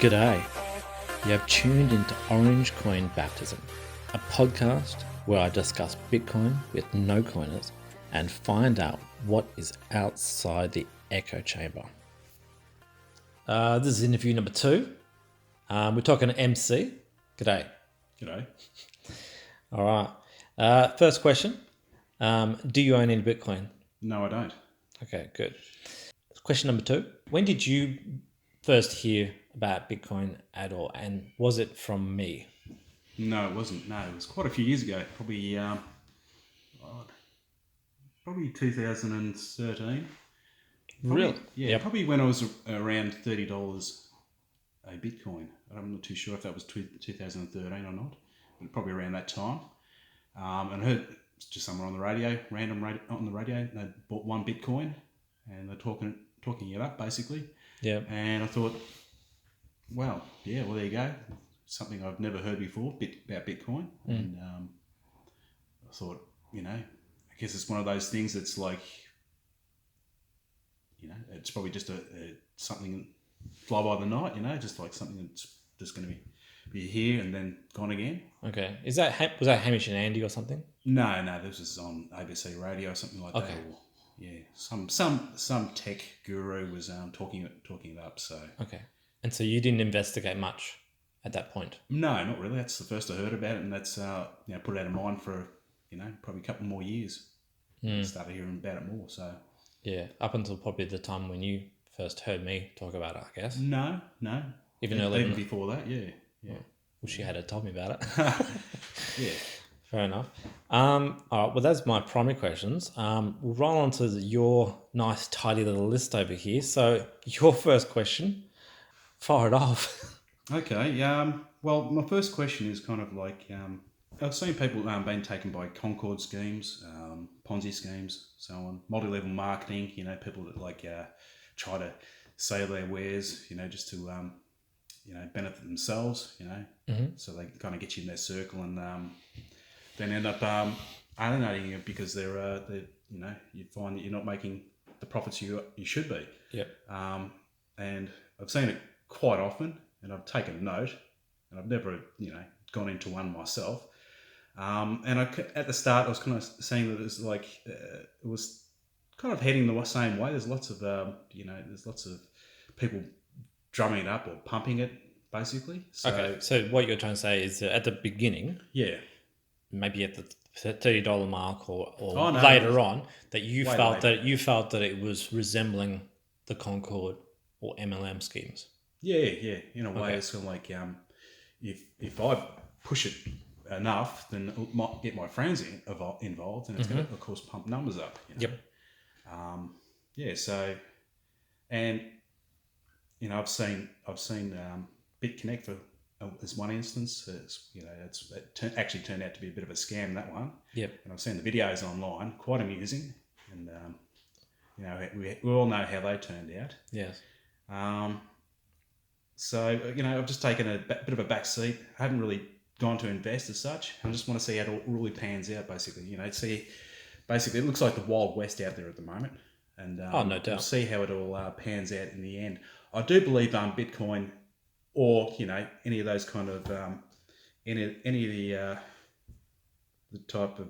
G'day. You have tuned into Orange Coin Baptism, a podcast where I discuss Bitcoin with no coiners and find out what is outside the echo chamber. This is interview number 2. We're talking to MC. G'day. G'day. All right. First question. Do you own any Bitcoin? No, I don't. Okay, good. Question number 2. When did you first hear about Bitcoin at all? And was it from me? No, it wasn't. No, it was quite a few years ago. Probably 2013. Really? Yeah, Yep. probably when I was around $30 a Bitcoin. I'm not too sure if that was 2013 or not, but probably around that time. And I heard just somewhere on the radio, on the radio, they bought one Bitcoin, and they're talking it up basically. Yeah. And I thought, well, there you go. Something I've never heard before about Bitcoin. And I thought, I guess it's one of those things that's like, it's probably just something fly by the night, just like something that's just going to be here and then gone again. Okay. Was that Hamish and Andy or something? No, this was on ABC Radio or something like that. Or, yeah, some tech guru was talking it up. So Okay. And so you didn't investigate much at that point? no, not really. That's the first I heard about it, and that's put it out of mind for probably a couple more years. Started hearing about it more. So Yeah, up until probably the time when you first heard me talk about it, I guess. no, Even before that, yeah. Wish you had told me about it. Yeah. Fair enough. All right, well, that's my primary questions. We'll roll on to your nice, tidy little list over here. So your first question, fire it off. Okay. Well, my first question is kind of like I've seen people being taken by Concord schemes, Ponzi schemes, so on, multi-level marketing. People that like try to sell their wares, just to benefit themselves. So they kind of get you in their circle and then end up alienating you because they're you find that you're not making the profits you should be. Yep. And I've seen it quite often, and I've taken note, and I've never gone into one myself. And at the start, I was kind of seeing that it's like it was kind of heading the same way. There's lots of there's lots of people drumming it up or pumping it, basically. Okay. So what you're trying to say is that at the beginning, Yeah. maybe at the $30 mark or Oh, no, later on, that you way felt later. that it was resembling the Concord or MLM schemes. Yeah. In a way, Okay. it's kind of like if I push it enough, then it might get my friends involved, and it's going to, of course, pump numbers up. Yep. So, and I've seen BitConnect for as one instance. Actually turned out to be a bit of a scam, that one. Yep. And I've seen the videos online, quite amusing, and we all know how they turned out. Yes. So, I've just taken a bit of a back seat. I haven't really gone to invest as such. I just want to see how it really pans out, basically. Basically, it looks like the Wild West out there at the moment. And No doubt. we'll see how it all pans out in the end. I do believe Bitcoin or, any of those kind of, any of the type of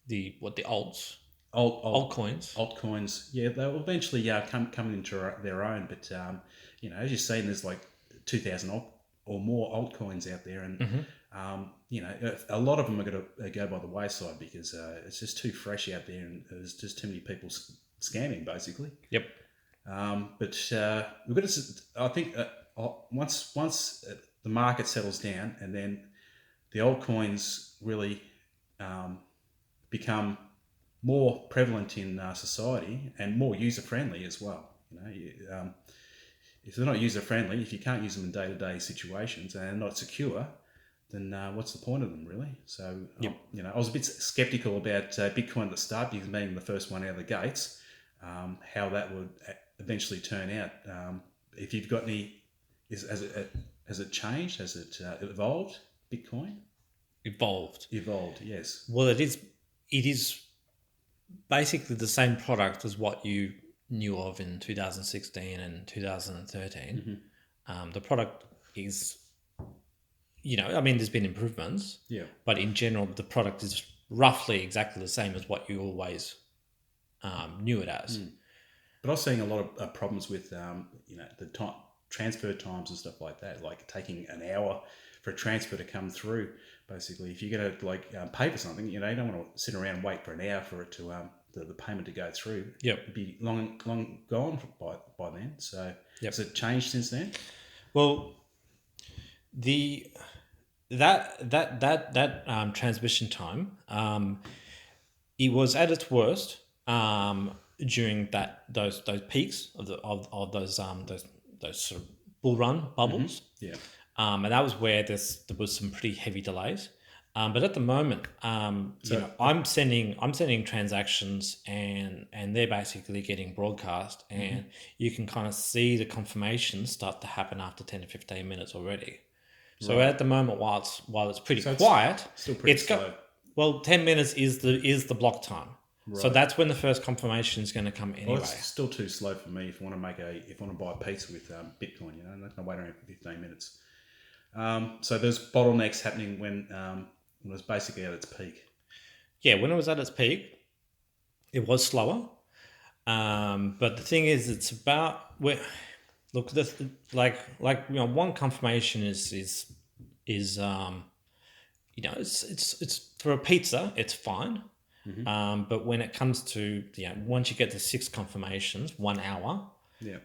The alts, altcoins. altcoins. Yeah, they'll eventually come into their own. But as you've seen, there's like 2,000 or more altcoins out there, and a lot of them are going to go by the wayside because it's just too fresh out there, and there's just too many people scamming, basically. Yep. But we've got to. I think once the market settles down, and then the altcoins really become more prevalent in society and more user friendly as well. If they're not user friendly, if you can't use them in day-to-day situations and they're not secure, then what's the point of them, really? So, Yep. I was a bit skeptical about Bitcoin at the start because being the first one out of the gates, how that would eventually turn out. If you've got any, has it changed? Has it evolved? Bitcoin Evolved. evolved, yes. Well, it is basically the same product as what you knew of in 2016 and 2013. The product is, I mean, there's been improvements, Yeah. but in general, the product is roughly exactly the same as what you always knew it as. But I was seeing a lot of problems with, the transfer times and stuff like that, like taking an hour for a transfer to come through. Basically, if you're going to pay for something, you don't want to sit around and wait for an hour for it to the payment to go through. Yep. It'd be long gone by then. So Yep. has it changed since then? Well, that transmission time, it was at its worst during those peaks of those sort of bull run bubbles. Yeah. And that was where there was some pretty heavy delays. But at the moment, I'm sending transactions and they're basically getting broadcast, and you can kind of see the confirmations start to happen after 10 to 15 minutes already. So at the moment, while it's pretty quiet, still pretty slow. Well, 10 minutes is the block time. Right. So that's when the first confirmation is going to come anyway. Well, it's still too slow for me if I want to buy a pizza with Bitcoin. I'm not going to wait around for 15 minutes. So there's bottlenecks happening when it was basically at its peak. Yeah, when it was at its peak, it was slower. But the thing is, it's about where. Look, this one confirmation is it's for a pizza, it's fine. But when it comes to once you get to 6 confirmations, 1 hour,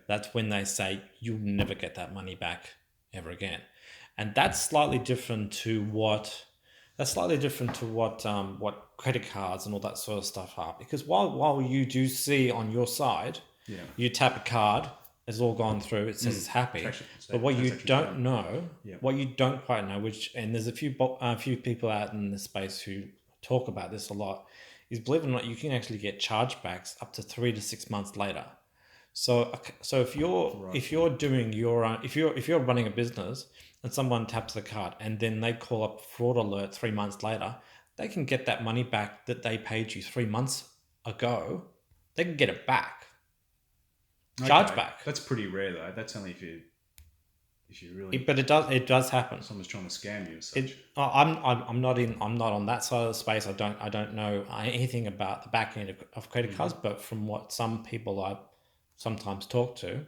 that's when they say you'll never get that money back ever again, and that's slightly different to what credit cards and all that sort of stuff are. Because while you do see on your side, you tap a card, it's all gone through, it says it's happy. But what you don't know, what you don't quite know, and there's a few people out in the space who talk about this a lot, is, believe it or not, you can actually get chargebacks up to 3 to 6 months later. So if you're doing your own, if you're running a business and someone taps the card and then they call up fraud alert 3 months later, they can get that money back that they paid you 3 months ago. They can get it back. Chargeback. That's pretty rare though. That's only if you really. But it does happen. Someone's trying to scam you. As such. I'm not on that side of the space. I don't know anything about the back end of credit cards, but from what some people I sometimes talk to,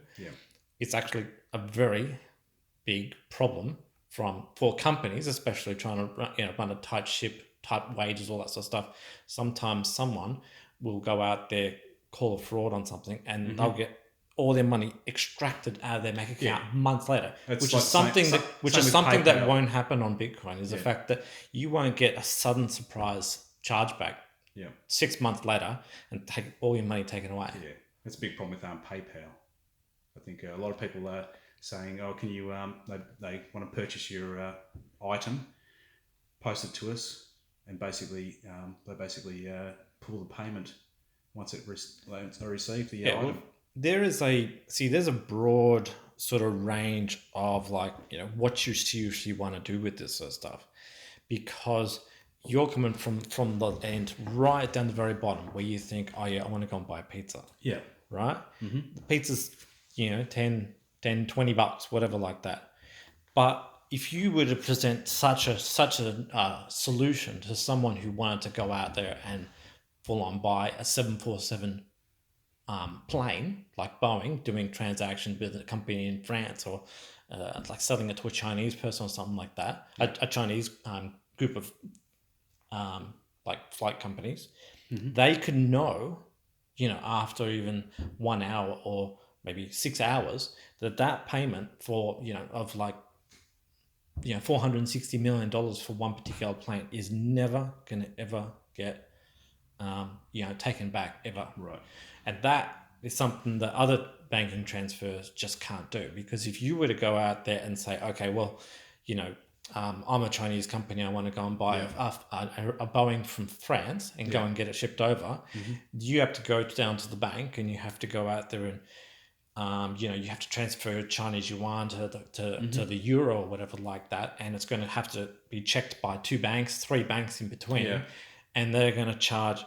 it's actually a very big problem for companies, especially trying to run a tight ship, tight wages, all that sort of stuff. Sometimes someone will go out there, call a fraud on something, and they'll get all their money extracted out of their bank account months later, which is something that won't happen on Bitcoin. Is the fact that you won't get a sudden surprise chargeback 6 months later and take all your money taken away. Yeah, that's a big problem with PayPal. I think a lot of people are saying, "Oh, can you?" They want to purchase your item, post it to us, and basically they pull the payment once it's received the item. There's a broad sort of range of what you usually want to do with this sort of stuff, because you're coming from the end right down the very bottom where you think, oh yeah, I want to go and buy a pizza. Yeah. Right? Mm-hmm. The pizza's, $10, $20, whatever like that. But if you were to present such a solution to someone who wanted to go out there and full on buy a 747 plane, like Boeing, doing transactions with a company in France, or selling it to a Chinese person or something like that, a Chinese group of flight companies, they could know, after even 1 hour or maybe 6 hours, that payment for $460 million for one particular plane is never going to ever get taken back ever. Right. And that is something that other banking transfers just can't do, because if you were to go out there and say, okay, well, I'm a Chinese company, I want to go and buy a Boeing from France and go and get it shipped over, you have to go down to the bank and you have to go out there and you have to transfer Chinese yuan to the euro or whatever like that, and it's going to have to be checked by 2 banks, 3 banks in between, and they're going to charge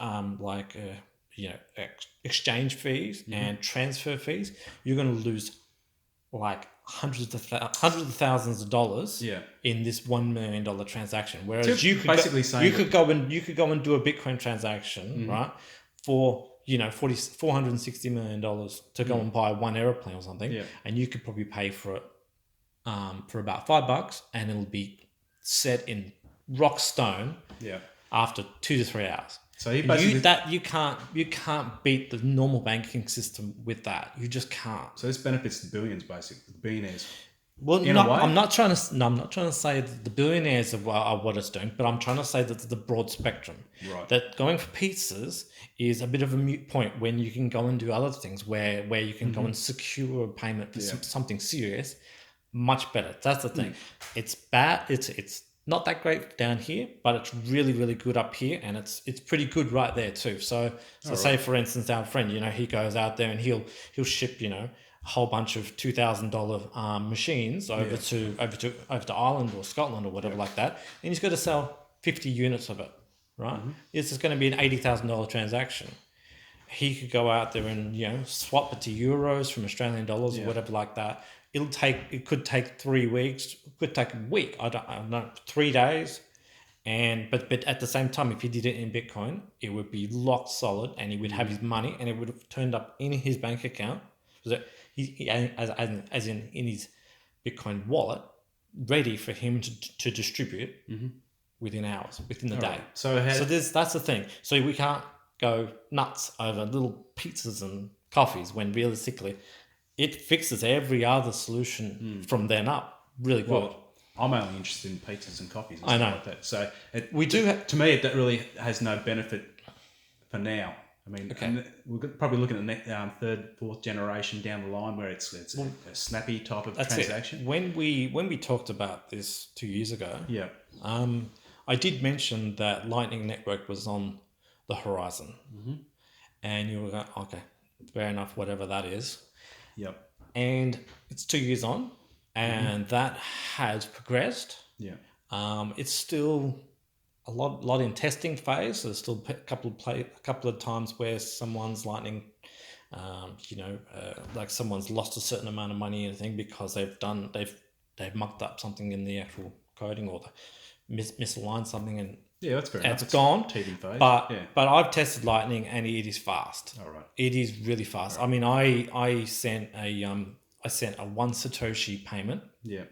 exchange fees and transfer fees. You're going to lose hundreds of thousands of dollars Yeah. in this $1 million transaction. Whereas So you could basically saying you could go and do a Bitcoin transaction, right, for 460 million dollars to go and buy one airplane or something, Yeah. and you could probably pay for it for about $5, and it'll be set in rock stone Yeah. after 2 to 3 hours. So he And basically you can't beat the normal banking system with that. You just can't. so this benefits the billions, basically the billionaires. Well, In a way? I'm not trying to say that the billionaires are what it's doing, but I'm trying to say that the broad spectrum. Right. That going for pizzas is a bit of a moot point when you can go and do other things where you can go and secure a payment for something serious. Much better. That's the thing. It's bad. It's not that great down here, but it's really, really good up here, and it's pretty good right there too. So say for instance, our friend, he goes out there and he'll ship, a whole bunch of $2,000 machines over to Ireland or Scotland or whatever like that, and he's got to sell 50 units of it, right? This is going to be an $80,000 transaction. He could go out there and swap it to euros from Australian dollars or whatever like that. It could take 3 weeks, it could take a week. I don't know, 3 days. But at the same time, if he did it in Bitcoin, it would be locked solid, and he would have his money, and it would have turned up in his bank account, so as in his Bitcoin wallet, ready for him to distribute within hours, within the day. Right. So that's the thing. So we can't go nuts over little pizzas and coffees when realistically it fixes every other solution from then up. Really good. well, I'm only interested in pizzas and coffees. And I stuff know. like that. So We do to me, that really has no benefit for now. I mean, and we're probably looking at the next, third, fourth generation down the line where it's a snappy type of transaction. When we talked about this 2 years ago, Yeah. I did mention that Lightning Network was on the horizon, and you were going, okay, fair enough, whatever that is. Yep. And it's 2 years on, and that has progressed. Yeah. It's still a lot in testing phase. So there's still a couple of times where someone's Lightning, like someone's lost a certain amount of money and thing because they've mucked up something in the actual coding or misaligned something, and Yeah, that's fair enough. it's gone. Teething phase. But yeah. but I've tested Lightning and it is fast. All right. It is really fast. I mean, I sent a 1 Satoshi payment, Yeah.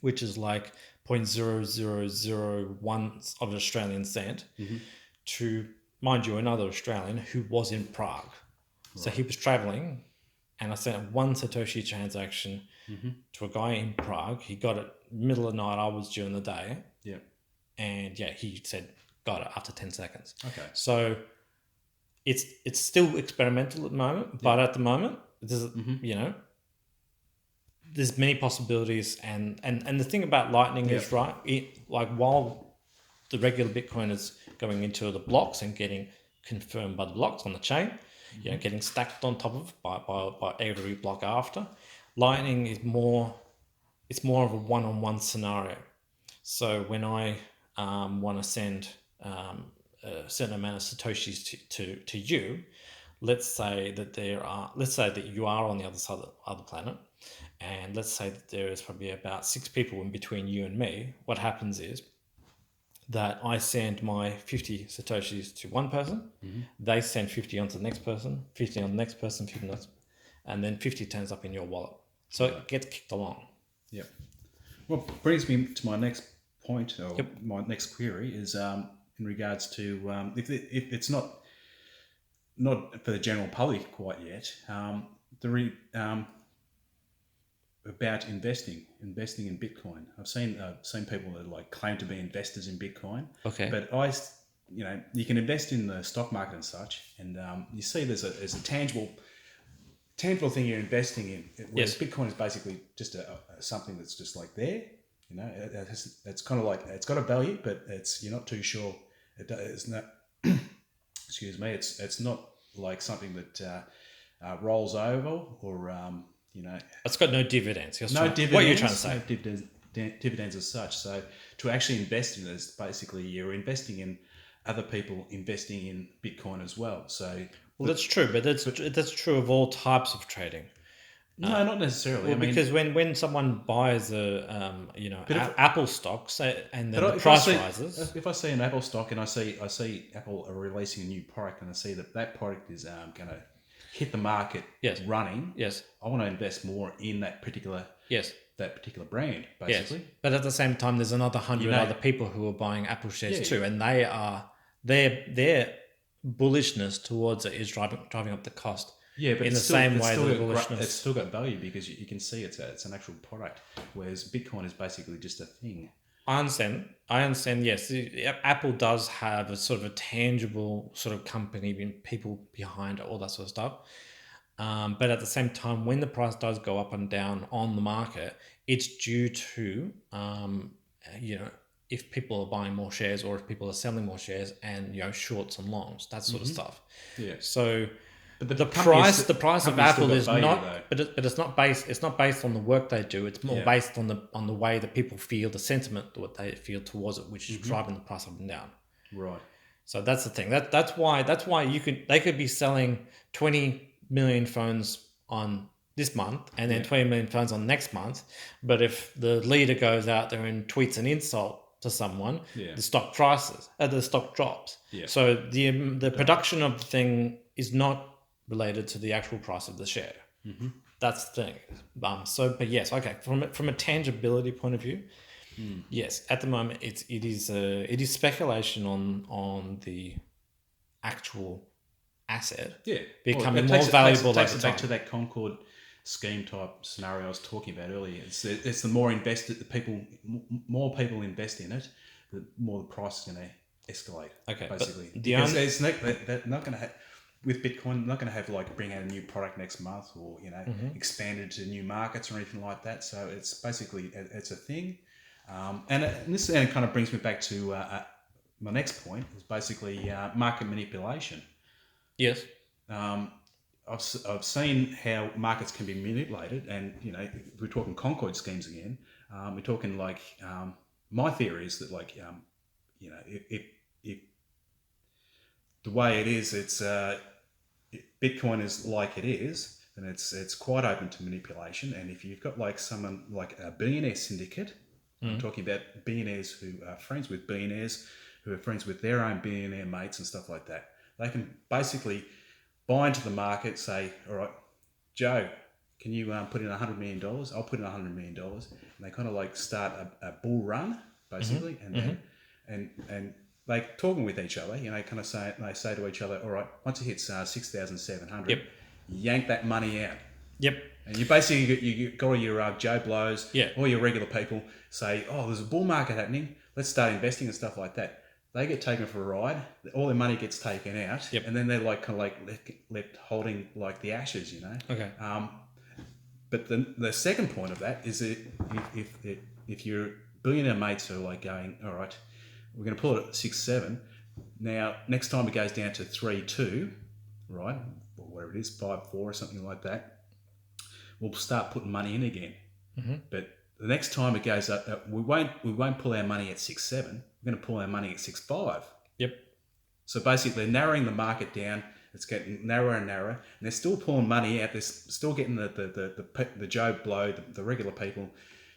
which is like 0.0001 of an Australian cent, to, mind you, another Australian who was in Prague. So he was traveling, and I sent a 1 Satoshi transaction to a guy in Prague. He got it middle of the night. I was during the day. Yeah. And he said, got it after 10 seconds. Okay. So it's still experimental at the moment, but at the moment, there's, there's many possibilities. And the thing about Lightning is, right, while the regular Bitcoin is going into the blocks and getting confirmed by the blocks on the chain, getting stacked on top of by every block after, Lightning is more of a one-on-one scenario. So when I want to send a certain amount of Satoshis to you, let's say that you are on the other side of the planet, and let's say that there is probably about 6 people in between you and me. What happens is that I send my 50 Satoshis to one person, they send 50 on to the next person, 50 on the next person, 50 on the next, and then 50 turns up in your wallet. So it gets kicked along. Yep. Well, brings me to my next point, or my next query is in regards to if it's not for the general public quite yet, about investing in Bitcoin. I've seen people that claim to be investors in Bitcoin. Okay. But you can invest in the stock market and such, and you see there's a tangible thing you're investing in. Whereas Bitcoin is basically just something that's just like there. It's kind of like it's got a value, but you're not too sure. It's not. Excuse me. It's not like something that rolls over or It's got no dividends. dividends. What you're trying to say? No dividends as such. So to actually invest in it is basically you're investing in other people investing in Bitcoin as well. So Well, that's true, but that's true of all types of trading. No, not necessarily. Well, I mean, because when someone buys Apple stocks and then but the if price rises, if I see an Apple stock and I see Apple are releasing a new product and I see that product is going to hit the market Yes. running, yes, I want to invest more in that particular yes, brand, basically. yes. But at the same time, there's another 100 You know- other people who are buying Apple shares Yeah. too, and their bullishness towards it is driving up the cost. Yeah, but in it's the still, same it's way still the got bullishness. it's still got value because you can see it's an actual product, whereas Bitcoin is basically just a thing. I understand. Yes, Apple does have a sort of a tangible sort of company, people behind it, all that sort of stuff. But at the same time, when the price does go up and down on the market, it's due to if people are buying more shares or if people are selling more shares and shorts and longs, that sort of stuff. Yeah. So But the price of company's still Apple got is value, not, though. but it's not based on the work they do. It's more Yeah. based on the way that people feel, the sentiment what they feel towards it, which is driving the price up and down. Right. So that's the thing. That's why they could be selling 20 million phones on this month and then 20 million phones on next month. But if the leader goes out there and tweets an insult to someone, the stock drops. Yeah. So the production of the thing is not related to the actual price of the share. Mm-hmm. That's the thing. But yes, okay. From a tangibility point of view, yes, at the moment it is speculation on the actual asset becoming more valuable. It takes over it back time. to that Concord scheme type scenario I was talking about earlier. It's the more more people invest in it, the more the price is going to escalate. Okay, but basically, the because it's not going to have. With Bitcoin, not going to have bring out a new product next month or expand it to new markets or anything like that. So it's basically it's a thing, and this kind of brings me back to my next point is basically market manipulation. Yes. I've seen how markets can be manipulated, and we're talking Concord schemes again. We're talking my theory is that if the way it is, it's Bitcoin is like it is, then it's quite open to manipulation. And if you've got someone like a billionaire syndicate, I'm talking about billionaires who are friends with billionaires, who are friends with their own billionaire mates and stuff like that, they can basically buy into the market, say, all right, Joe, can you put in $100 million? I'll put in $100 million. And they kind of start a bull run, basically, and then they talking with each other, kind of say to each other, all right, once it hits 6,700, yank that money out. Yep. And you basically you got all your Joe Blows, all your regular people say, oh, there's a bull market happening. Let's start investing and stuff like that. They get taken for a ride. All their money gets taken out, and then they're left holding the ashes, Okay. But the second point of that is that if your billionaire mates are going, all right, we're going to pull it at 6.7. Now, next time it goes down to 3.2, right, or whatever it is, 5.4 or something like that, we'll start putting money in again. Mm-hmm. But the next time it goes up, we won't pull our money at 6.7. We're going to pull our money at 6.5. Yep. So basically, narrowing the market down. It's getting narrower and narrower, and they're still pulling money out. They're still getting the Joe Blow, the regular people,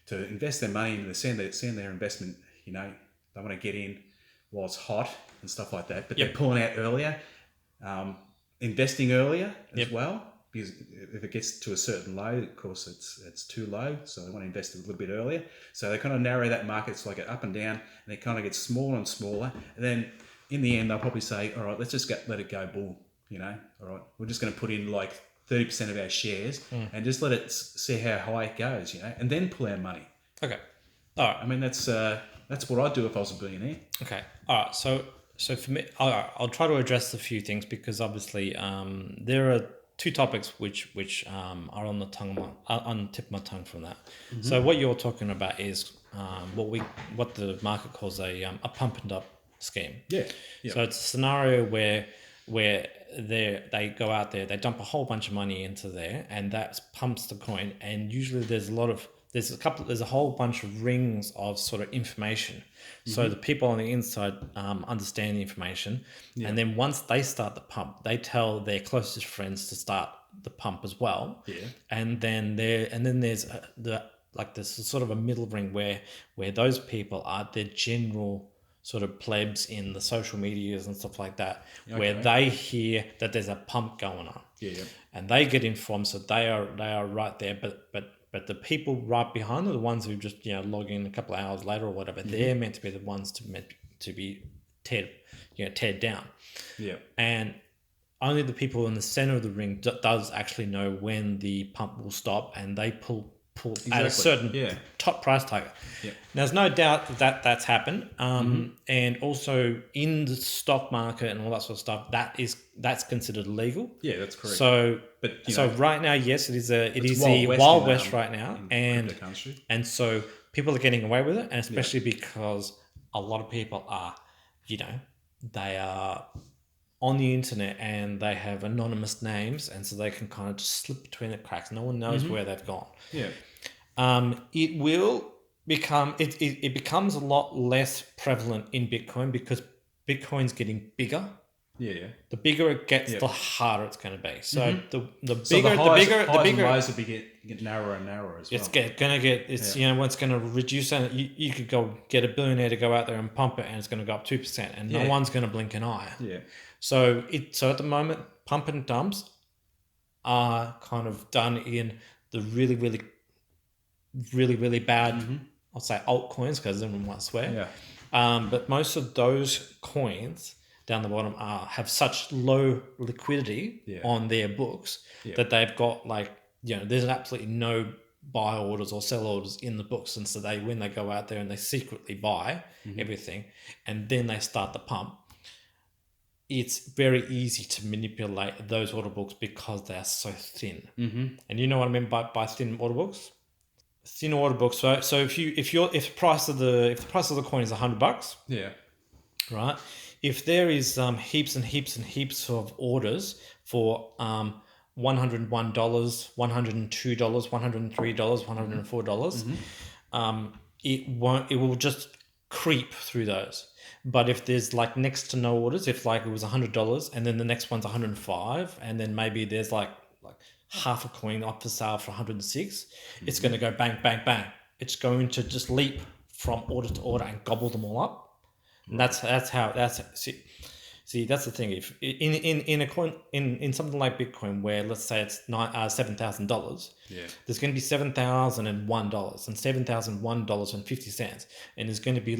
to invest their money and send their investment. They want to get in while it's hot and stuff like that. But they're pulling out earlier, investing earlier as well. Because if it gets to a certain low, of course it's too low, so they want to invest a little bit earlier. So they kind of narrow that market. It's like an up and down, and it kind of gets smaller and smaller. And then in the end, they'll probably say, "All right, let's just let it go bull." All right, we're just going to put in 30% of our shares and just let it see how high it goes, and then pull our money. Okay. All right. I mean, that's what I'd do if I was a billionaire. Okay. All right. So for me, I'll try to address a few things because obviously there are two topics which are on the tip of my tongue from that. Mm-hmm. So what you're talking about is what the market calls a pump and dump scheme. Yeah. So it's a scenario where they go out there, they dump a whole bunch of money into there, and that pumps the coin. And usually there's a whole bunch of rings of sort of information. Mm-hmm. So the people on the inside understand the information, and then once they start the pump, they tell their closest friends to start the pump as well. Yeah. And then there's there's sort of a middle ring where those people are the general sort of plebs in the social medias and stuff like that, where they hear that there's a pump going on. Yeah. And they get informed, so they are right there. But the people right behind are the ones who just log in a couple of hours later or whatever. They're meant to be the ones to be teared down. Yeah. And only the people in the center of the ring does actually know when the pump will stop, and they pull at a certain top price target. Yeah. Now, there's no doubt that that's happened, and also in the stock market and all that sort of stuff, that's considered illegal. Yeah, that's correct. So, right now, yes, it is the Wild West right now, and so people are getting away with it, and especially because a lot of people are, they are on the internet and they have anonymous names, and so they can kind of just slip between the cracks. No one knows where they've gone. Yeah. It will become it becomes a lot less prevalent in Bitcoin because Bitcoin's getting bigger. Yeah. The bigger it gets, the harder it's going to be. So the bigger lows will get narrower and narrower as well. It's it's going to reduce. You could go get a billionaire to go out there and pump it, and it's going to go up 2%, and no one's going to blink an eye. Yeah. So at the moment, pump and dumps are kind of done in the really, really, really, really bad. I'll say altcoins because everyone might swear. Yeah. But most of those coins down the bottom have such low liquidity on their books that they've got there's absolutely no buy orders or sell orders in the books, and so when they go out there and they secretly buy everything and then they start the pump, it's very easy to manipulate those order books because they are so thin. And you know what I mean by thin order books? Thin order books. So if the price of the coin is $100, right? If there is heaps and heaps and heaps of orders for $101, $102, $103, $104, it will just creep through those. But if there's next to no orders, if it was $100 and then the next one's $105, and then maybe there's like half a coin up for sale for $106, it's going to go bang, bang, bang. It's going to just leap from order to order and gobble them all up. And that's the thing. If in a coin in something like Bitcoin, where let's say it's $7,000, there's going to be $7,001 and $7,001.50, and there's going to be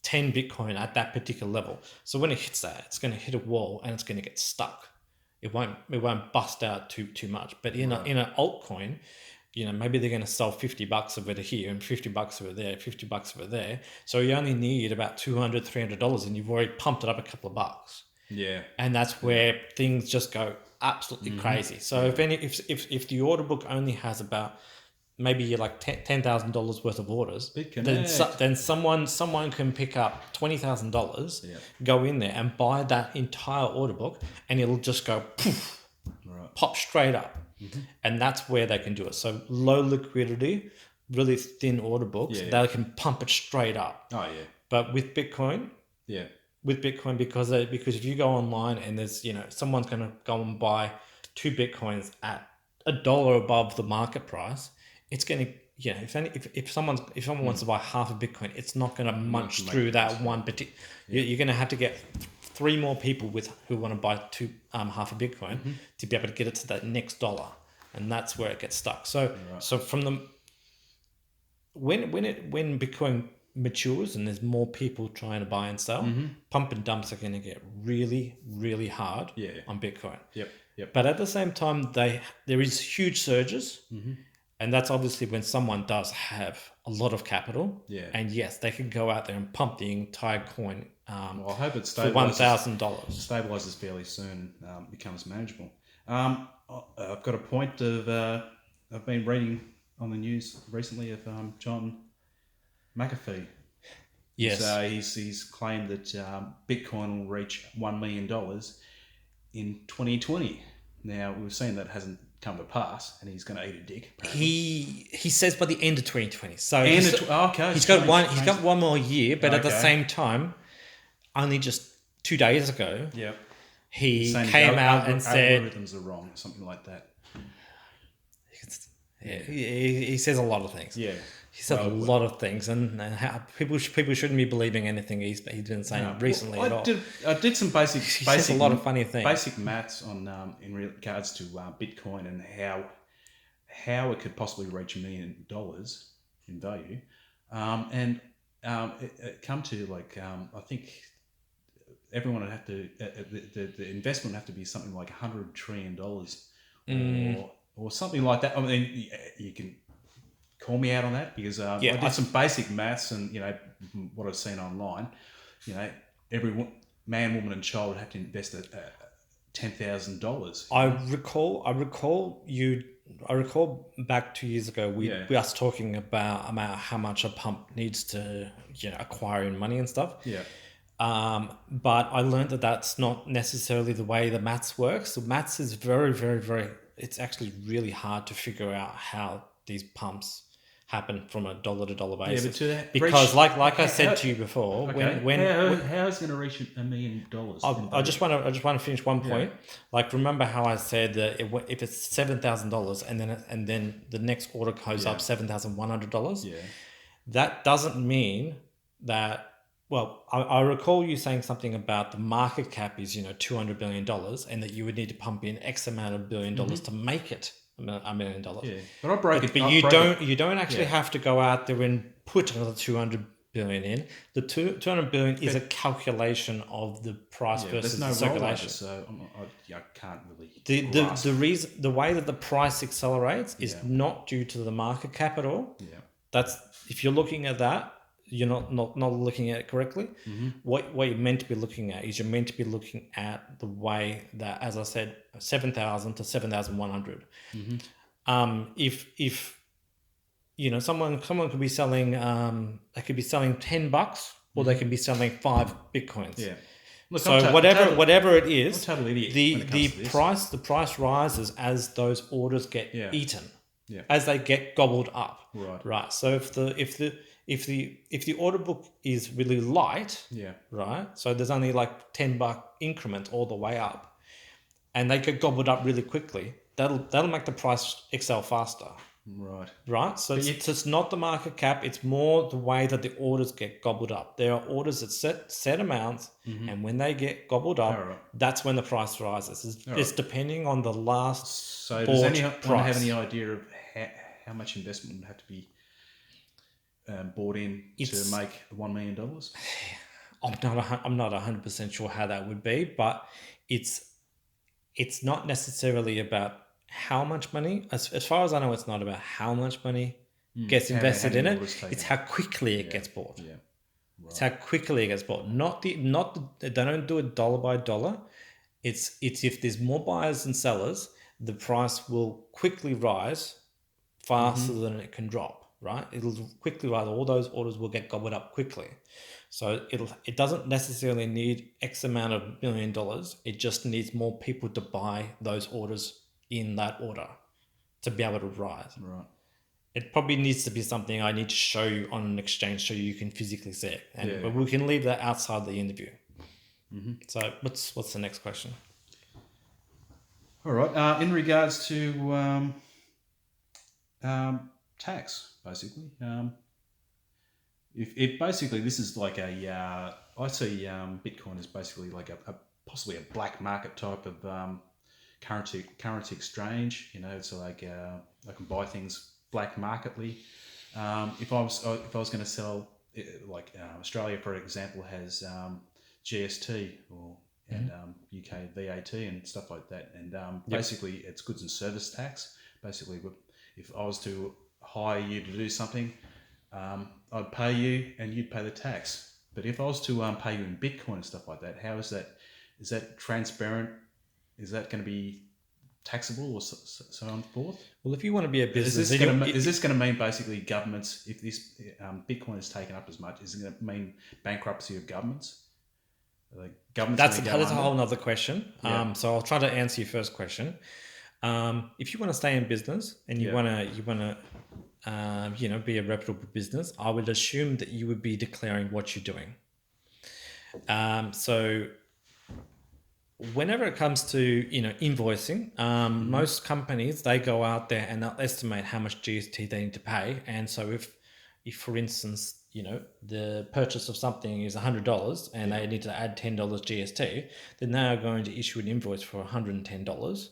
10 Bitcoin at that particular level. So when it hits that, it's going to hit a wall and it's going to get stuck. It won't bust out too much. But in an altcoin, maybe they're going to sell $50 of it here and $50 of it there, $50 of it there. So you only need about $200, $300, and you've already pumped it up a couple of bucks. Yeah. And that's where things just go absolutely crazy. So if the order book only has about maybe $10,000 worth of orders, then someone can pick up $20,000, go in there and buy that entire order book, and it'll just go poof, pop straight up. And that's where they can do it. So low liquidity, really thin order books, they can pump it straight up. Oh yeah. But with Bitcoin, because if you go online and there's someone's going to go and buy 2 Bitcoins at $1 above the market price, it's going to if someone wants to buy half a Bitcoin, it's not going to munch through that one particular. You're going to have to get 3 more people who want to buy half a Bitcoin to be able to get it to that next dollar, and that's where it gets stuck. So from the when Bitcoin matures and there's more people trying to buy and sell, pump and dumps are going to get really, really hard on Bitcoin. Yep. But at the same time, there is huge surges. And that's obviously when someone does have a lot of capital. Yeah. And yes, they can go out there and pump the entire coin I hope it for $1,000. Stabilizes fairly soon, becomes manageable. I've got a point of I've been reading on the news recently of John McAfee. Yes. He's claimed that Bitcoin will reach $1 million in 2020. Now, we've seen that hasn't come to pass, and he's going to eat a dick. Apparently. He says by the end of 2020. So okay, he's got one more year, but at the same time, only just 2 days ago, he Saying came the out and said, algorithms are wrong, something like that. he says a lot of things. Yeah. He said a lot of things, and how people shouldn't be believing anything he's been saying recently at all. I did some basic says a lot of funny things. Basic maths on in regards to Bitcoin and how it could possibly reach $1 million in value, and it come to like I think everyone would have to the investment would have to be something like $100 trillion or something like that. I mean, you can call me out on that because I did some basic maths and what I've seen online. Every man, woman, and child would have to invest $10,000. I recall back 2 years ago we us talking about how much a pump needs to acquire in money and stuff. Yeah. But I learned that that's not necessarily the way the maths works. So maths is very, very, very. It's actually really hard to figure out how these pumps happen from a dollar-to-dollar basis. Yeah, but because like I said to you before, okay. How is it going to reach $1 million? I just want to finish one point. Yeah. Like, remember how I said that if it's $7,000 and then the next order goes up $7,100. Yeah. That doesn't mean that. Well, I recall you saying something about the market cap is $200 billion, and that you would need to pump in X amount of $1 billion to make it $1 million. Yeah, but I broke it. But you don't actually have to go out there and put another 200 billion in. The 200 billion is a calculation of the price versus the circulation. So I can't really. The way that the price accelerates is not due to the market cap at all. Yeah, that's if you're looking at that. You're not looking at it correctly. Mm-hmm. What you're meant to be looking at is you're meant to be looking at the way that, as I said, 7,000 to 7,100. Mm-hmm. If someone could be selling, they could be selling $10, or they could be selling 5 Bitcoins. Yeah. Look, so whatever it is, I'm totally idiot the price rises as those orders get eaten, as they get gobbled up. Right. So if the order book is really light, right, so there's only like $10 increment all the way up, and they get gobbled up really quickly, that'll make the price excel faster. Right. So it's not the market cap; it's more the way that the orders get gobbled up. There are orders at set amounts, and when they get gobbled up, that's when the price rises. It's depending on the last. So does anyone have any idea of how much investment would have to be bought in to make $1 million? I'm not 100% sure how that would be, but it's not necessarily about how much money. As far as I know, it's not about how much money gets invested in it. It's how quickly it gets bought. Yeah. Right. It's how quickly it gets bought. They don't do it dollar by dollar. It's if there's more buyers than sellers, the price will quickly rise faster than it can drop. Right, it'll quickly rise. All those orders will get gobbled up quickly, so it doesn't necessarily need X amount of $1 million. It just needs more people to buy those orders in that order to be able to rise. Right. It probably needs to be something I need to show you on an exchange so you can physically see it, but we can leave that outside the interview. Mm-hmm. So what's the next question? All right. In regards to tax, basically. If basically this is like I see Bitcoin is basically like possibly a black market type of currency exchange. It's like I can buy things black marketly. If I was going to sell, like Australia, for example, has GST and UK VAT and stuff like that, and basically it's goods and service tax. Basically, if I was to hire you to do something, I'd pay you and you'd pay the tax. But if I was to pay you in Bitcoin and stuff like that, how is that? Is that transparent? Is that going to be taxable or so on forth? Well, if you want to be a business, is this going to mean basically governments? If this Bitcoin is taken up as much, is it going to mean bankruptcy of governments? Like governments. That's a whole other question. Yeah. So I'll try to answer your first question. If you want to stay in business and you want to be a reputable business, I would assume that you would be declaring what you're doing. So whenever it comes to invoicing, most companies, they go out there and they'll estimate how much GST they need to pay. And so if for instance, the purchase of something is $100 and they need to add $10 GST, then they are going to issue an invoice for $110.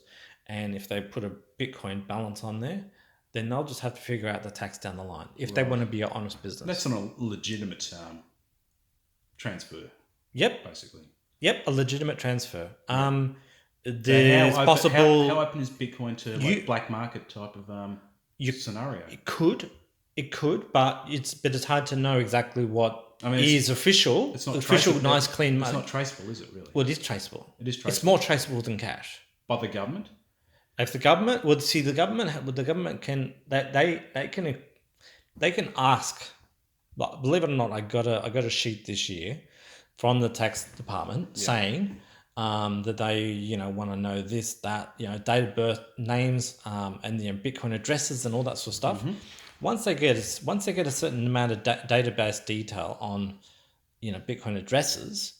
And if they put a Bitcoin balance on there, then they'll just have to figure out the tax down the line if they want to be an honest business. That's not a legitimate transfer, Yep. basically. Yep, a legitimate transfer. There's how possible. How open is Bitcoin to black market type of scenario? It could, but it's hard to know exactly what is official. It's not official, traceable. nice, clean money. It's not traceable, is it really? Well, it is traceable. It is traceable. It's more traceable than cash. By the government? If the government would see the government can they can ask. But believe it or not, I got a sheet this year from the tax department saying that they want to know this, that, date of birth, names, and Bitcoin addresses and all that sort of stuff. Once they get a certain amount of database detail on Bitcoin addresses,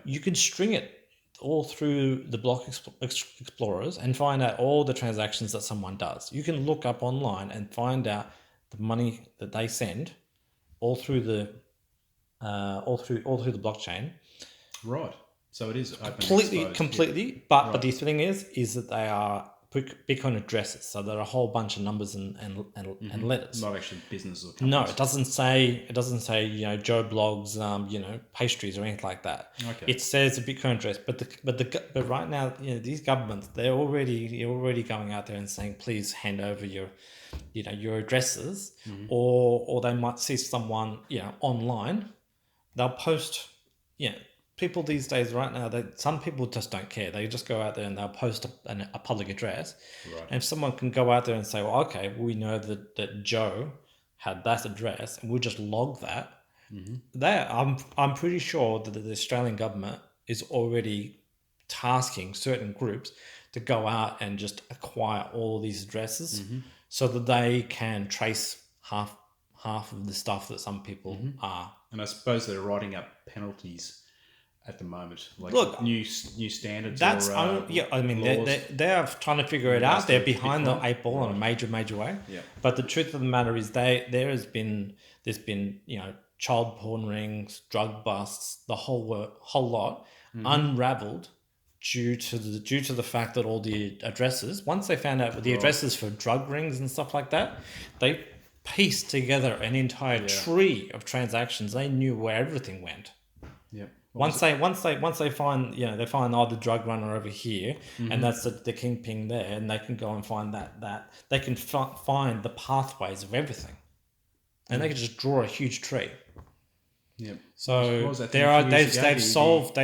you can string it all through the block explorers and find out all the transactions that someone does. You can look up online and find out the money that they send all through the blockchain. Right. So it is open completely. But the thing is that they are Bitcoin addresses. So there are a whole bunch of numbers and letters. Not actually business or companies. No, it doesn't say Joe Blogs pastries or anything like that. Okay. It says a Bitcoin address, but right now these governments, they're already going out there and saying, please hand over your addresses, or they might see someone online, they'll post. People these days right now, some people just don't care. They just go out there and they'll post a public address. Right. And if someone can go out there and say, well, okay, we know that Joe had that address and we'll just log that. I'm pretty sure that the Australian government is already tasking certain groups to go out and just acquire all these addresses so that they can trace half of the stuff that some people are. And I suppose they're writing up penalties at the moment, like new standards. That's or, they are trying to figure it out. They're behind the eight ball in a major way. Yeah. But the truth of the matter is, there's been child porn rings, drug busts, the whole lot unraveled due to the fact that all the addresses, once they found out the addresses for drug rings and stuff like that, they pieced together an entire tree of transactions. They knew where everything went. Yeah. Once they find they find the drug runner over here, and that's the kingpin there, and they can go and find that they can find the pathways of everything, and they can just draw a huge tree. Yeah. So they've solved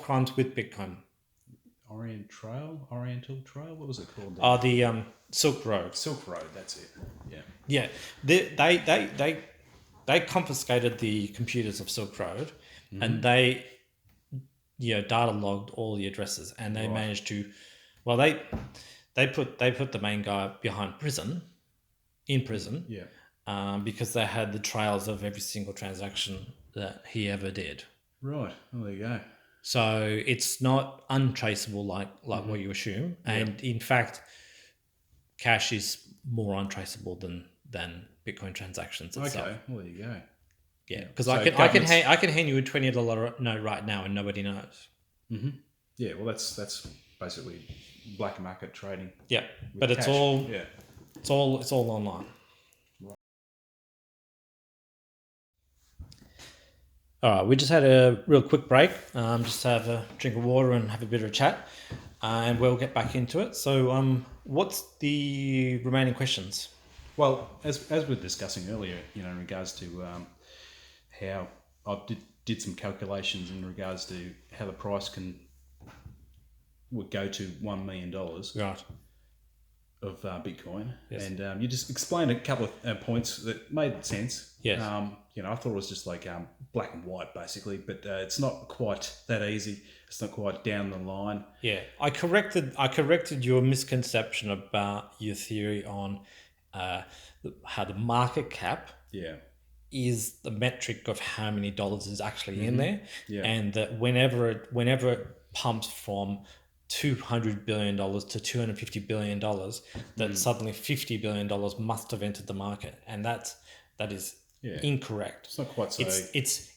crimes with Bitcoin. Oriental Trail. What was it called? The Silk Road. Silk Road. That's it. Yeah. Yeah. They confiscated the computers of Silk Road, and they data logged all the addresses, and they managed to, they put the main guy in prison, because they had the trails of every single transaction that he ever did. Right. Well, there you go. So it's not untraceable like what you assume, and in fact, cash is more untraceable than Bitcoin transactions itself. Okay. Well, there you go. Yeah, because I can hand you a $20 note right now and nobody knows. Mm-hmm. Yeah, well, that's basically black market trading. Yeah, but it's cash. all online. Right. All right, we just had a real quick break. Just have a drink of water and have a bit of a chat, and we'll get back into it. So, what's the remaining questions? Well, as we were discussing earlier, in regards to how I did some calculations in regards to how the price would go to $1 million Right. of Bitcoin. Yes. And you just explained a couple of points that made sense. Yes. I thought it was just like black and white basically, but it's not quite that easy. It's not quite down the line. Yeah, I corrected your misconception about your theory on how the market cap is the metric of how many dollars is actually in there, and that whenever it pumps from $200 billion to $250 billion, that suddenly $50 billion must have entered the market. And that is incorrect. It's not quite so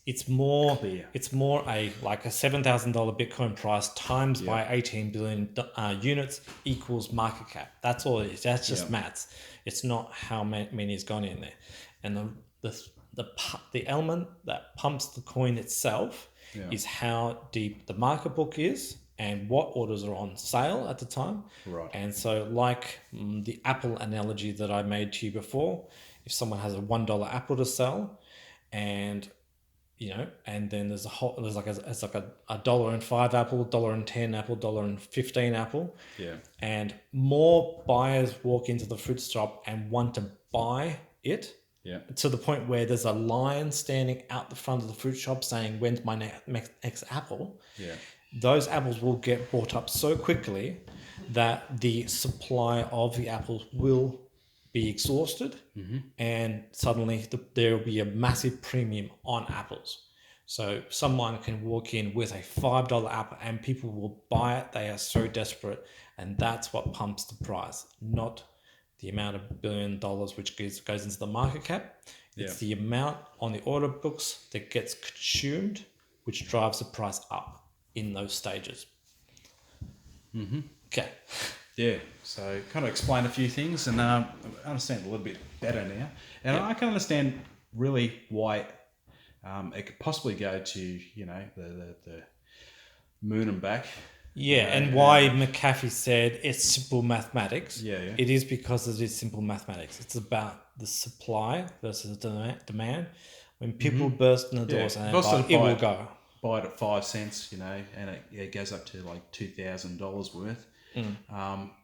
It's more clear. it's more a $7,000 Bitcoin price times by 18 billion units equals market cap. That's all it is. That's just maths. It's not how many has gone in there. And the element that pumps the coin itself is how deep the market book is and what orders are on sale at the time. Right. And so like the Apple analogy that I made to you before, if someone has a $1 Apple to sell, and and then there's like a $1.05 Apple, $1.10 Apple, $1.15 Apple, and more buyers walk into the fruit shop and want to buy it, to the point where there's a line standing out the front of the fruit shop saying, "When's my next apple?" Those apples will get bought up so quickly that the supply of the apples will be exhausted, and suddenly there will be a massive premium on apples. So someone can walk in with a $5 apple and people will buy it. They are so desperate, and that's what pumps the price, not the amount of $1 billion which goes into the market cap. It's the amount on the order books that gets consumed, which drives the price up in those stages. Okay. Yeah, so kind of explain a few things, and I understand a little bit better now. And I can understand really why it could possibly go to, the moon and back. And why McAfee said it's simple mathematics. It is because it is simple mathematics. It's about the supply versus the demand. When people burst in the doors and it will go. Buy it at 5 cents, and it goes up to like $2,000 worth.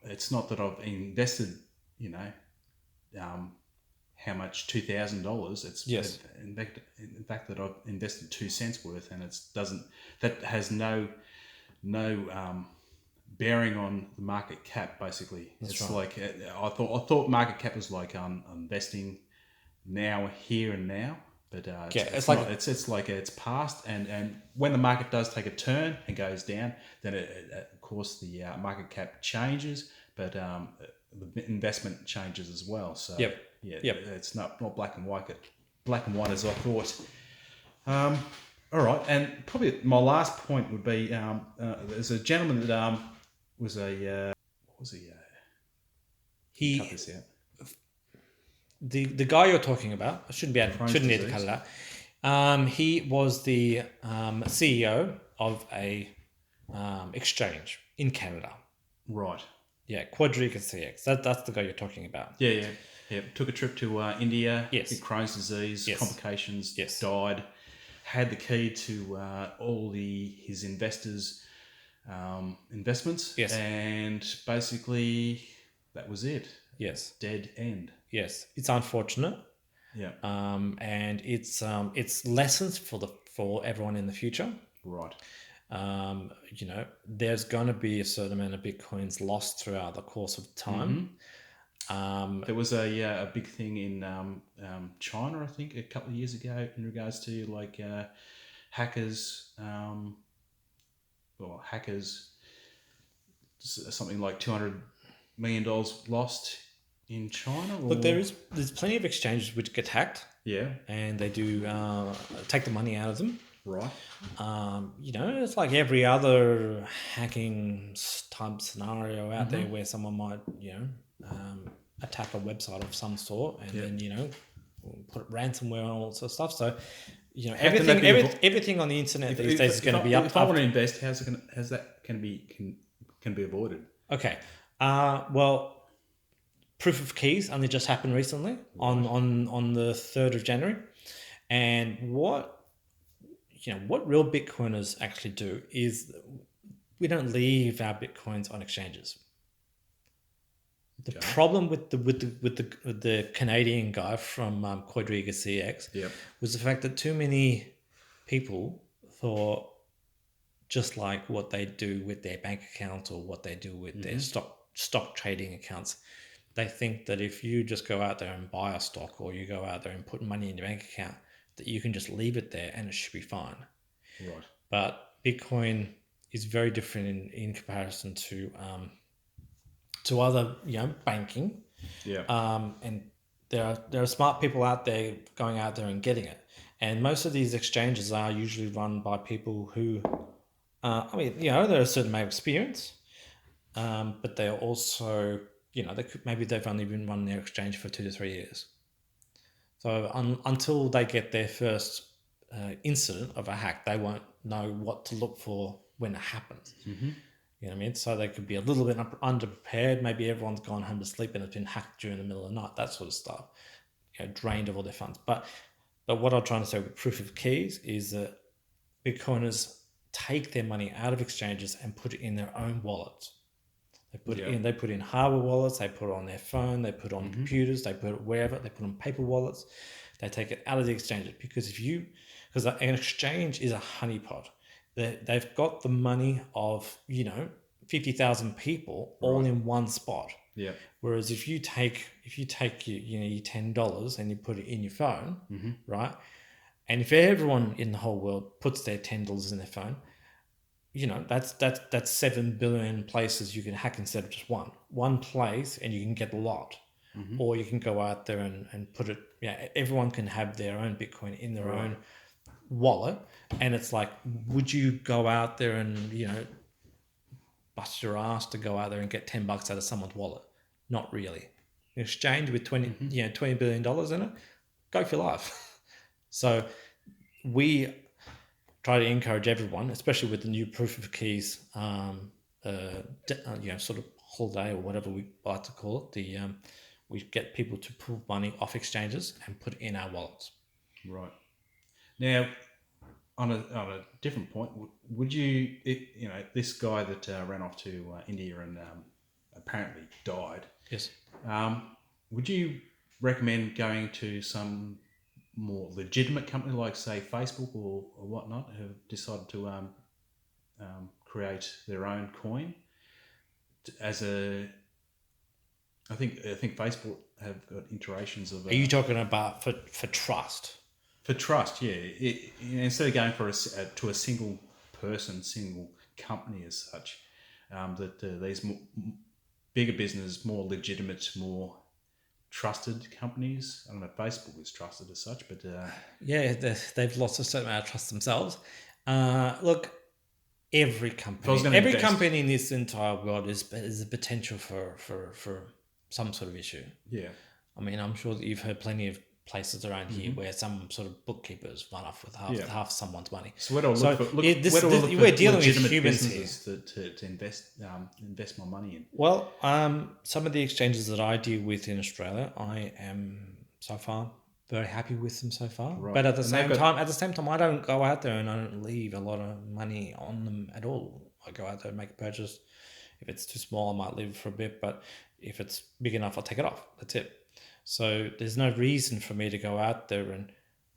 It's not that I've invested, how much $2,000. It's in fact that I've invested 2 cents worth, and that has no bearing on the market cap. Basically, it's like I thought market cap was like investing now, here and now. But it's past, and when the market does take a turn and goes down, then of course the market cap changes, but the investment changes as well. So it's not black and white as I thought. All right, and probably my last point would be there's a gentleman that was a what was he? Cut this out. The guy you're talking about, I shouldn't need to cut it out. He was the CEO of a exchange in Canada. Right. Yeah, Quadriga CX. That's the guy you're talking about. Yeah. Took a trip to India. Yes. Had Crohn's disease, complications. Yes. Died. Had the key to all his investors' investments. Yes. And basically that was it. Yes. Dead end. Yes, it's unfortunate. Yeah. And it's lessons for everyone in the future. Right. There's going to be a certain amount of Bitcoins lost throughout the course of time. There was a big thing in China, I think, a couple of years ago in regards to like hackers, something like $200 million lost in China. Look, there's plenty of exchanges which get hacked. Yeah. And they do take the money out of them. Right. It's like every other hacking type scenario out there where someone might, attack a website of some sort and then, put ransomware on all sorts of stuff. So, everything on the internet these days is going to be up. If I want to invest, how's that can be avoided? Okay. Well, proof of keys only just happened recently on the 3rd of January. And what real Bitcoiners actually do is we don't leave our Bitcoins on exchanges. The problem with the Canadian guy from Quadriga CX was the fact that too many people thought, just like what they do with their bank account or what they do with their stock trading accounts, they think that if you just go out there and buy a stock or you go out there and put money in your bank account, that you can just leave it there and it should be fine. Right. But Bitcoin is very different in comparison to other, banking. Yeah. And there are smart people out there going out there and getting it. And most of these exchanges are usually run by people who, they're a certain amount of experience, but they're also, maybe they've only been running their exchange for 2 to 3 years. So until they get their first incident of a hack, they won't know what to look for when it happens. Mm-hmm. You know what I mean? So they could be a little bit underprepared. Maybe everyone's gone home to sleep and it's been hacked during the middle of the night, that sort of stuff, drained of all their funds. But what I'm trying to say with proof of keys is that Bitcoiners take their money out of exchanges and put it in their own wallets. They put it in. They put in hardware wallets. They put it on their phone. They put it on computers. They put it wherever. They put it on paper wallets. They take it out of the exchanges because an exchange is a honeypot. They've got the money of 50,000 people all in one spot. Yeah. Whereas if you take your $10 and you put it in your phone, right, and if everyone in the whole world puts their $10 in their phone, that's 7 billion places you can hack instead of just one place, and you can get a lot. Or you can go out there and put it. Everyone can have their own Bitcoin in their own wallet, and it's like, would you go out there and bust your ass to go out there and get $10 out of someone's wallet? Not really. An exchange with $20 billion in it, go for life. So we try to encourage everyone, especially with the new proof of keys, sort of holiday or whatever we like to call it. We get people to pull money off exchanges and put it in our wallets. Right. Now, on a different point, would you, this guy that ran off to India and apparently died. Yes. Would you recommend going to some more legitimate company like, say, Facebook or whatnot, who have decided to create their own coin I think Facebook have got iterations of. Are you talking about for trust? For trust, yeah. Instead of going to a single person, single company as such, that these bigger businesses, more legitimate, more trusted companies. I don't know if Facebook is trusted as such, but they've lost a certain amount of trust themselves. Look, every company in this entire world is a potential for some sort of issue. Yeah. I mean, I'm sure that you've heard plenty of places around here where some sort of bookkeepers run off with half someone's money. So where do I look for? We're dealing with humans here to invest my money in. Well, some of the exchanges that I deal with in Australia, I am so far very happy with them so far. Right. But at the same time, I don't go out there and I don't leave a lot of money on them at all. I go out there and make a purchase. If it's too small, I might leave it for a bit, but if it's big enough, I'll take it off. That's it. So there's no reason for me to go out there and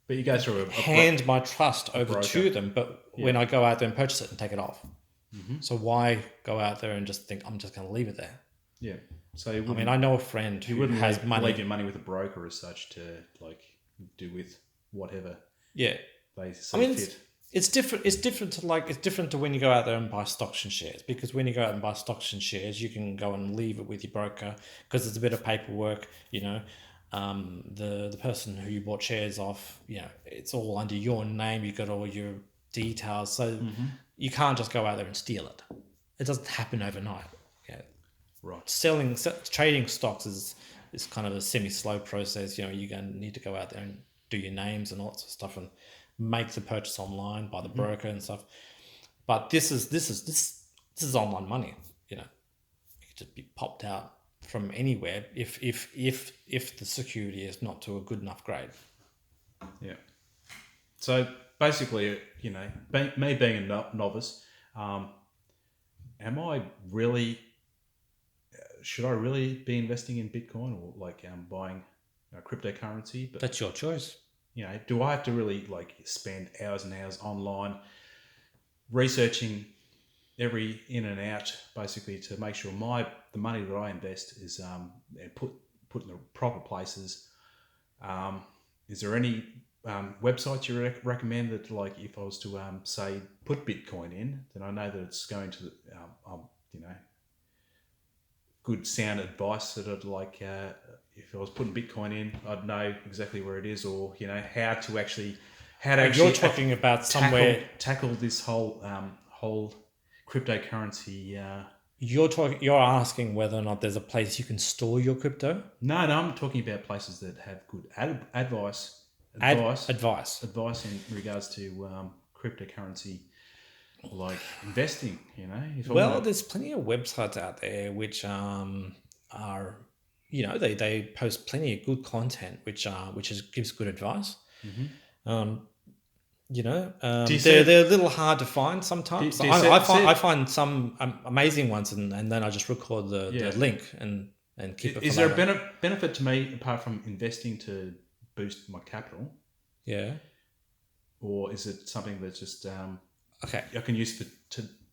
you go through hand my trust over to them. But when I go out there and purchase it and take it off, so why go out there and just think I'm just going to leave it there? Yeah. So I know a friend who has money. Leave your money with a broker as such to do with whatever. Yeah. They see fit. It's different. It's different to when you go out there and buy stocks and shares, because when you go out and buy stocks and shares, you can go and leave it with your broker because there's a bit of paperwork. The person who you bought shares off, it's all under your name. You've got all your details, so you can't just go out there and steal it. It doesn't happen overnight. Yeah. Right. Trading stocks is kind of a semi-slow process. You're going to need to go out there and do your names and all that sort of stuff and make the purchase online by the broker and stuff. But this is online money. It could just be popped out from anywhere if the security is not to a good enough grade. Yeah. So basically, me being a novice, am I really? Should I really be investing in Bitcoin or buying cryptocurrency? But that's your choice. Do I have to really spend hours and hours online researching every in and out, basically, to make sure the money that I invest is put in the proper places? Is there any websites you recommend that, like, if I was to say put Bitcoin in, then I know that it's going to, good sound advice that I'd like. If I was putting Bitcoin in, I'd know exactly where it is, or how to actually You're talking about somewhere. tackle this whole cryptocurrency. You're asking whether or not there's a place you can store your crypto. No, I'm talking about places that have good advice in regards to cryptocurrency, like investing. There's plenty of websites out there which are they post plenty of good content gives good advice. They're a little hard to find sometimes. I find some amazing ones, and then I just record the link and keep it. Is there a benefit to me apart from investing to boost my capital? Yeah. Or is it something that's just okay? I can use for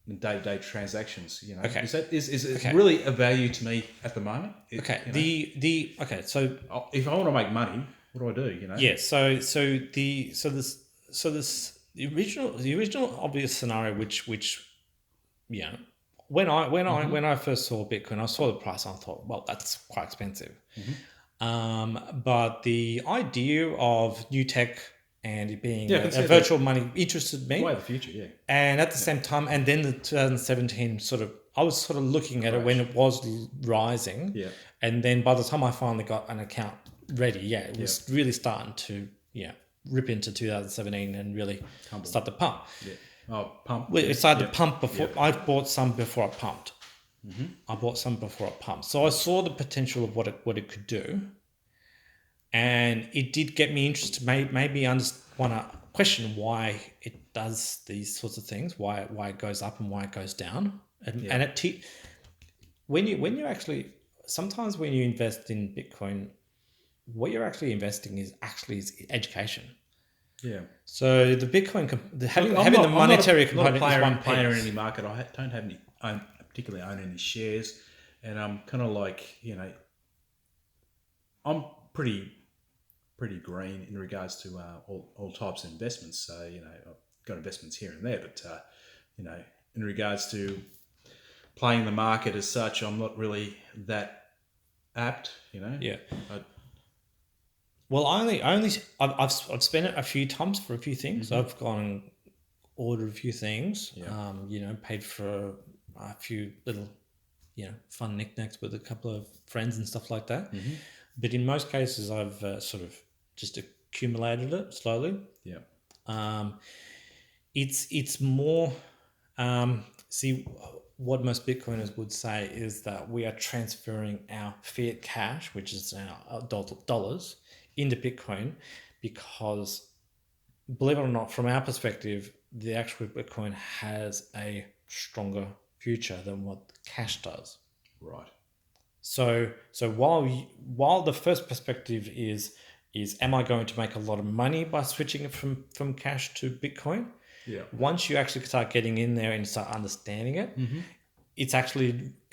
day-to-day transactions. Okay. Is it really a value to me at the moment? So if I want to make money, what do I do? Yeah. So the original obvious scenario, which when I first saw Bitcoin, I saw the price and I thought, well, that's quite expensive. But the idea of new tech and it being a virtual money interested me. Way of the future, yeah. And at the same time, and then the 2017 I was sort of looking at it when it was rising. Yeah. And then by the time I finally got an account ready, it was really starting to rip into 2017 and really start to pump. Yeah. Oh, pump. Well, it started to pump before. I bought some before I pumped. I bought some before I pumped. So I saw the potential of what it could do. And it did get me interested. Maybe I just want to question why it does these sorts of things, why it goes up and why it goes down. And when you actually, sometimes when you invest in Bitcoin, what you're actually investing is education. Yeah. So the Bitcoin, having the monetary component is one player in any market. I don't have particularly own any shares, and I'm kind of like I'm pretty green in regards to all types of investments. So I've got investments here and there, but in regards to playing the market as such, I'm not really that apt. Yeah. Well, I've spent it a few times for a few things. I've gone and ordered a few things. Yeah. Paid for a few little, fun knickknacks with a couple of friends and stuff like that. But in most cases, I've sort of just accumulated it slowly. Yeah. It's more. See, what most Bitcoiners would say is that we are transferring our fiat cash, which is our dollars, into Bitcoin, because, believe it or not, from our perspective, the actual Bitcoin has a stronger future than what cash does. Right. So while the first perspective is am I going to make a lot of money by switching it from cash to Bitcoin? Yeah. Once you actually start getting in there and start understanding it, it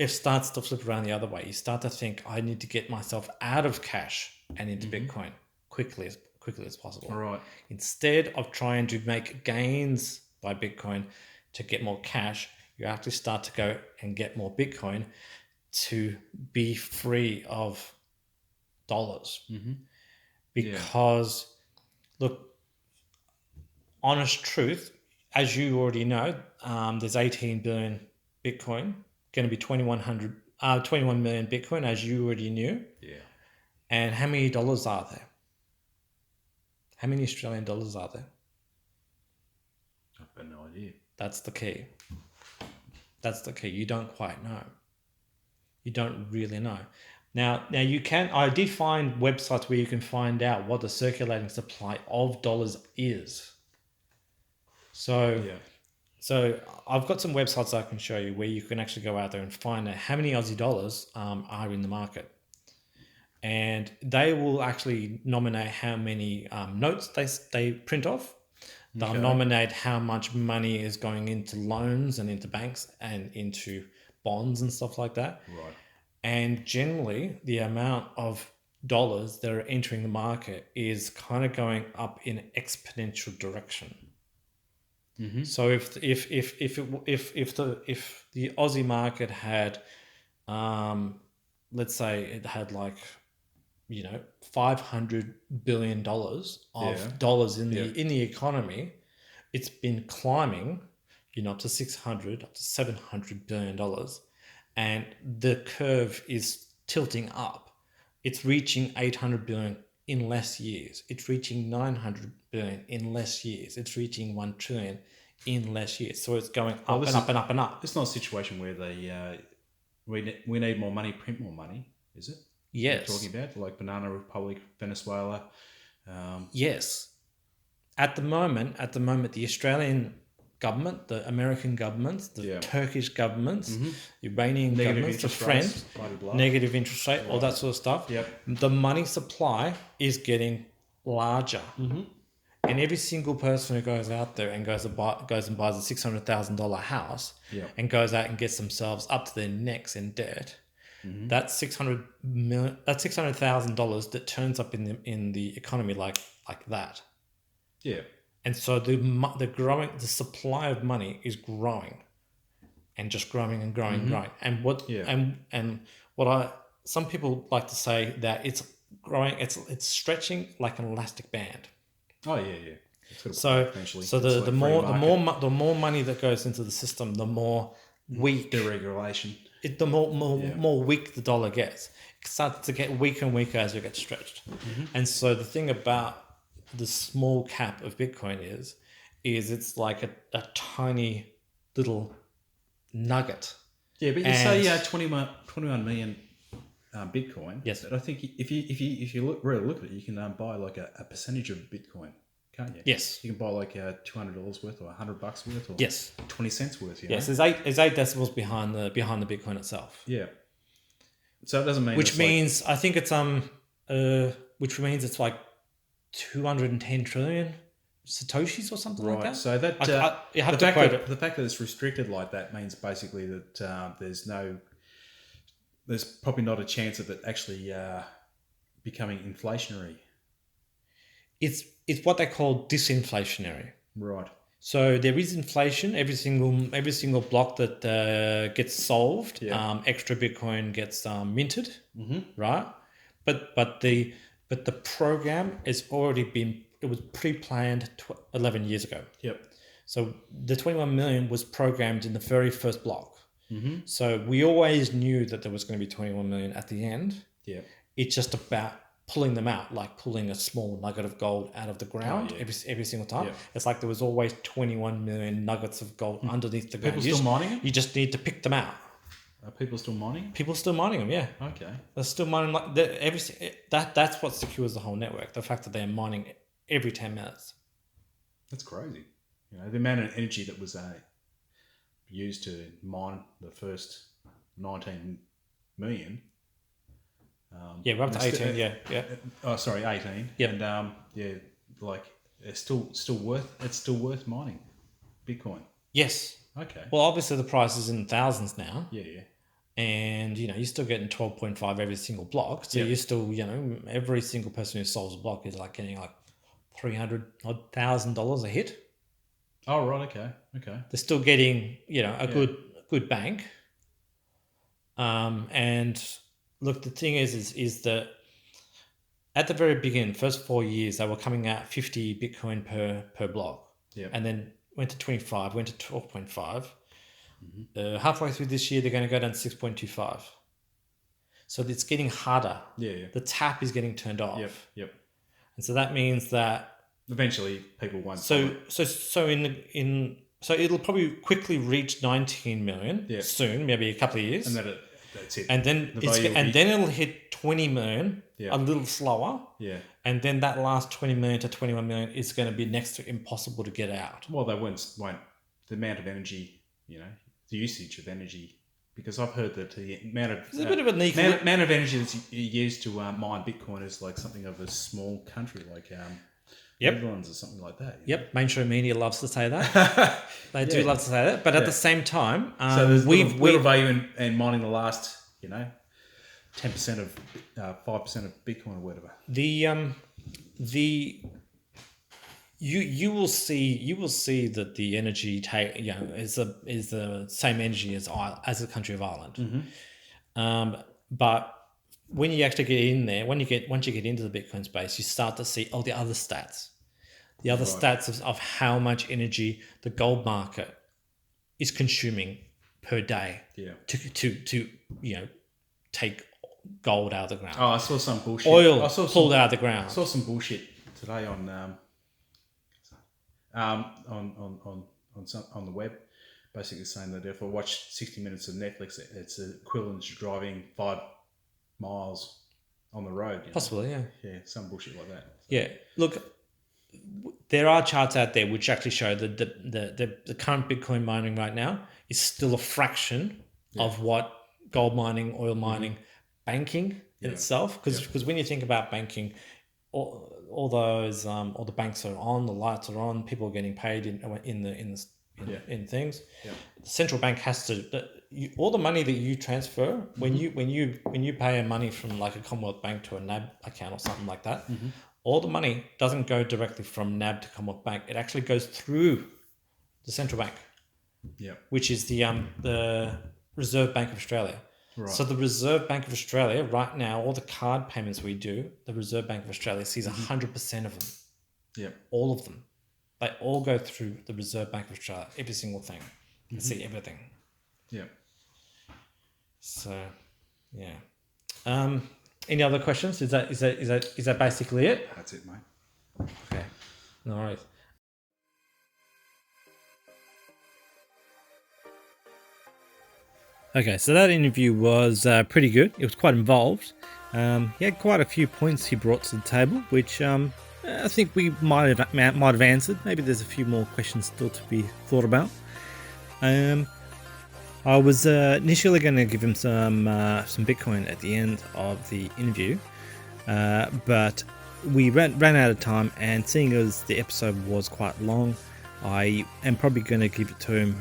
starts to flip around the other way. You start to think, I need to get myself out of cash and into Bitcoin quickly as possible. All right. Instead of trying to make gains by Bitcoin to get more cash, you actually start to go and get more Bitcoin to be free of dollars. Because, look, honest truth, as you already know, there's 18 billion Bitcoin, going to be 21 million Bitcoin, as you already knew. Yeah. And how many dollars are there? How many Australian dollars are there? I've got no idea. That's the key. You don't quite know. You don't really know. Now you can. I did find websites where you can find out what the circulating supply of dollars is. So I've got some websites I can show you where you can actually go out there and find out how many Aussie dollars are in the market. And they will actually nominate how many notes they print off. They'll nominate how much money is going into loans and into banks and into bonds and stuff like that. Right. And generally, the amount of dollars that are entering the market is kind of going up in an exponential direction. Mm-hmm. So if the Aussie market had, let's say it had like, $500 billion of dollars in the economy, it's been climbing, up to 600, up to $700 billion, and the curve is tilting up. It's reaching 800 billion in less years. It's reaching 900 billion in less years. It's reaching 1 trillion in less years. So it's going up and up and up and up. It's not a situation where we need more money, print more money, is it? Yes. You're talking about like Banana Republic, Venezuela. Yes. At the moment, the Australian government, the American governments, the Turkish governments, Iranian governments, the French, negative interest rate, all that sort of stuff. Yep. The money supply is getting larger. Mm-hmm. And every single person who goes out there and goes and buys a $600,000 house and goes out and gets themselves up to their necks in debt, that's $600,000 that turns up in the economy like that. Yeah. And so the supply of money is growing, and just growing and growing and growing. And some people like to say that it's growing, it's stretching like an elastic band. Oh yeah. So the more money that goes into the system, the more weak deregulation. The more weak the dollar gets. It starts to get weaker and weaker as it gets stretched. And so the thing about the small cap of Bitcoin is it's like a tiny little nugget. Yeah, but you say 21 million Bitcoin. Yes. But I think if you really look at it, you can buy like a percentage of Bitcoin, can't you? Yes. You can buy like $200 worth or $100 worth or 20 cents worth. Yes, there's eight decimals behind the Bitcoin itself. Yeah. So it doesn't mean which means I think it's which means it's like 210 trillion Satoshis or something like that. So that you have to quote it. The fact that it's restricted like that means basically that there's probably not a chance of it actually becoming inflationary. It's what they call disinflationary. Right. So there is inflation every single block that gets solved. Extra Bitcoin gets minted, right? But the program has already been. It was pre-planned 11 years ago. Yep. So the 21 million was programmed in the very first block. So we always knew that there was going to be 21 million at the end. Yeah. It's just about pulling them out, like pulling a small nugget of gold out of the ground every single time. Yeah. It's like there was always 21 million nuggets of gold underneath the ground. People still mining them? You just need to pick them out. Are people still mining? People still mining them, yeah. Okay. They're still mining that's what secures the whole network. The fact that they're mining every 10 minutes. That's crazy. The amount of energy that was used to mine the first 19 million. We're up to 18. Yeah. Oh, sorry, 18. Yep. And it's still worth mining Bitcoin. Yes. Okay. Well, obviously the price is in thousands now. Yeah. And you're still getting 12.5 every single block. So you're still, every single person who solves a block is like getting like $300,000 a hit. Oh, right. Okay. They're still getting, a good bank. And look, the thing is that at the very beginning, first 4 years, they were coming out 50 Bitcoin per block. Yeah. And then went to 25, went to 12.5. Halfway through this year, they're going to go down to 6.25. So it's getting harder. Yeah. The tap is getting turned off. Yep. And so that means that eventually people won't. So it'll probably quickly reach 19 million soon, maybe a couple of years. And that's it. And then then it'll hit 20 million a little slower. Yeah. And then that last 20 million to 21 million is going to be next to impossible to get out. Well, they won't. The amount of energy, the usage of energy, because I've heard that the amount of amount of energy that's used to mine Bitcoin is like something of a small country, like Netherlands or something like that. Yep, mainstream media loves to say that. They do love to say that, but at the same time, so there's little value in mining the last, 10% of 5% of Bitcoin or whatever. You will see that the energy is the same energy as the country of Ireland. But when you actually get in there, once you get into the Bitcoin space, you start to see the other stats. The other stats of how much energy the gold market is consuming per day. Yeah. To take gold out of the ground. Oh, I saw some bullshit. Oil pulled out of the ground. I saw some bullshit today on the web, basically saying that if I watch 60 minutes of Netflix, it's equivalent to driving 5 miles on the road. Possibly, yeah. Yeah, some bullshit like that. So. Yeah, look, there are charts out there which actually show that the current Bitcoin mining right now is still a fraction of what gold mining, oil mining, banking in itself. Because when you think about banking, all the banks are on, the lights are on, people are getting paid in things. Yeah. The central bank has to all the money that you transfer when you pay money from like a Commonwealth Bank to a NAB account or something like that. All the money doesn't go directly from NAB to Commonwealth Bank. It actually goes through the central bank, which is the Reserve Bank of Australia. Right. So the Reserve Bank of Australia right now, all the card payments we do, the Reserve Bank of Australia sees 100% of them. Yeah, all of them. They all go through the Reserve Bank of Australia. Every single thing. You can see everything. Yeah. So, yeah. Any other questions? Is that basically it? That's it, mate. Okay. No worries. Okay, so that interview was pretty good. It was quite involved. He had quite a few points he brought to the table, which I think we might have answered. Maybe there's a few more questions still to be thought about. I was initially going to give him some Bitcoin at the end of the interview, but we ran out of time, and seeing as the episode was quite long, I am probably going to give it to him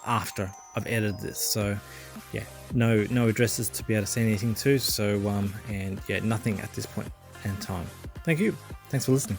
after I've edited this. So yeah, no addresses to be able to say anything to. So and yeah, nothing at this point in time. Thank you. Thanks for listening.